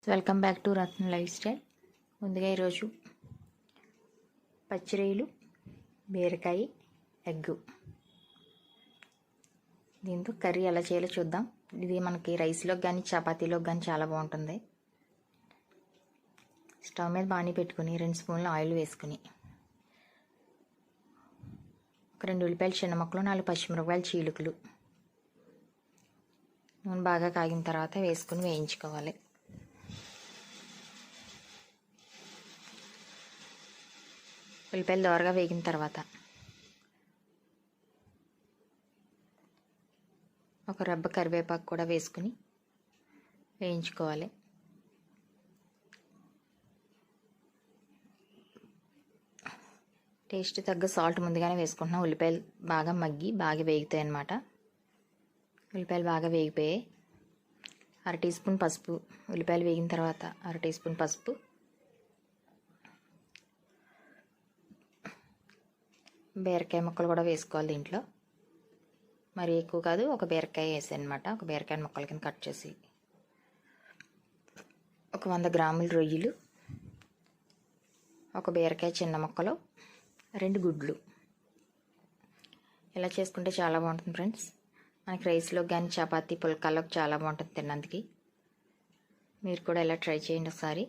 Welcome back to Ratna life style. ముందుగా ఈరోజు పచ్చిరొయ్యలు, బీరకాయ, ఎగ్గు, దీంతో కర్రీ ఎలా చేయాలో చూద్దాం. ఇది మనకి రైస్లోకి కానీ చపాతీలోకి కానీ చాలా బాగుంటుంది. స్టవ్ మీద బాణీ పెట్టుకుని 2 స్పూన్లు ఆయిల్ వేసుకుని ఒక 2 ఉల్లిపాయలు చిన్న ముక్కలు, 4 పచ్చిమిరపకాయలు చీలుకలు నూనె బాగా కాగిన తర్వాత వేసుకుని వేయించుకోవాలి. ఉల్లిపాయలు దోరగా వేగిన తర్వాత ఒక రెబ్బ కరివేపాకు కూడా వేసుకుని వేయించుకోవాలి. టేస్ట్ తగ్గ సాల్ట్ ముందుగానే వేసుకుంటున్నాం. ఉల్లిపాయలు బాగా మగ్గి బాగా వేగుతాయి అన్నమాట. ఉల్లిపాయలు బాగా వేగిపోయాయి. 1/2 టీ స్పూన్ పసుపు, ఉల్లిపాయలు వేగిన తర్వాత 1/2 టీ స్పూన్ పసుపు, బీరకాయ ముక్కలు కూడా వేసుకోవాలి. దీంట్లో మరి ఎక్కువ కాదు, ఒక బీరకాయ వేసాను అనమాట. ఒక బీరకాయ ముక్కల కింద కట్ చేసి, ఒక 100 గ్రాముల రొయ్యలు, ఒక బీరకాయ చిన్న ముక్కలు, 2 గుడ్లు. ఇలా చేసుకుంటే చాలా బాగుంటుంది ఫ్రెండ్స్. మనకి రైస్లోకి కానీ చపాతీ పుల్కాల్లోకి చాలా బాగుంటుంది తిన్నందుకు. మీరు కూడా ఇలా ట్రై చేయండి ఒకసారి.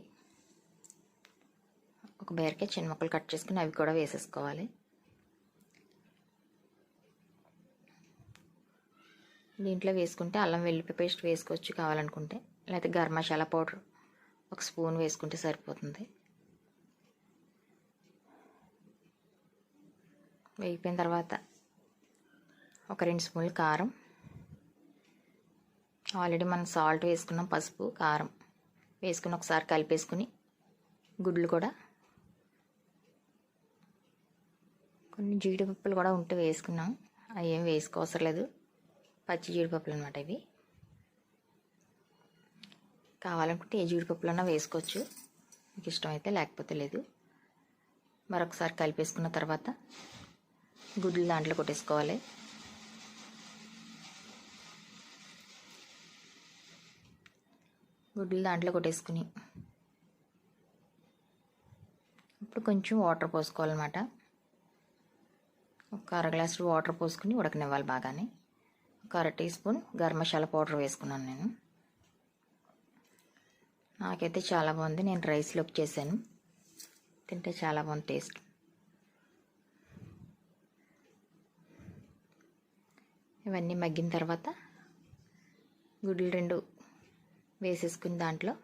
ఒక బీరకాయ చిన్న ముక్కలు కట్ చేసుకుని అవి కూడా వేసేసుకోవాలి. దీంట్లో వేసుకుంటే అల్లం వెల్లుల్లి పేస్ట్ వేసుకోవచ్చు కావాలనుకుంటే, లేకపోతే గరం మసాలా పౌడర్ 1 స్పూన్ వేసుకుంటే సరిపోతుంది. వేగిపోయిన తర్వాత ఒక 2 స్పూన్లు కారం, ఆల్రెడీ మనం సాల్ట్ వేసుకున్నాం, పసుపు కారం వేసుకుని ఒకసారి కలిపేసుకుని గుడ్లు కూడా, కొన్ని జీడిపప్పులు కూడా ఉంటే వేసుకున్నాం. అవి ఏం వేసుకోవసరం లేదు, పచ్చి జీడిపప్పులు అనమాట ఇవి. కావాలనుకుంటే ఏ జీడిపప్పులన్నా వేసుకోవచ్చు, మీకు ఇష్టమైతే, లేకపోతే లేదు. మరొకసారి కలిపేసుకున్న తర్వాత గుడ్లు దాంట్లో కొట్టేసుకోవాలి. గుడ్లు దాంట్లో కొట్టేసుకుని ఇప్పుడు కొంచెం వాటర్ పోసుకోవాలన్నమాట. ఒక 1/2 గ్లాసు వాటర్ పోసుకుని ఉడకనివ్వాలి బాగానే. ఒక 1/2 teaspoon garam masala powder వేసుకున్నాను నేను. నాకైతే చాలా బాగుంది, నేను రైస్లోకి చేశాను. తింటే చాలా బాగుంది టేస్ట్. ఇవన్నీ మగ్గిన తర్వాత గుడ్లు 2 వేసేసుకుని దాంట్లో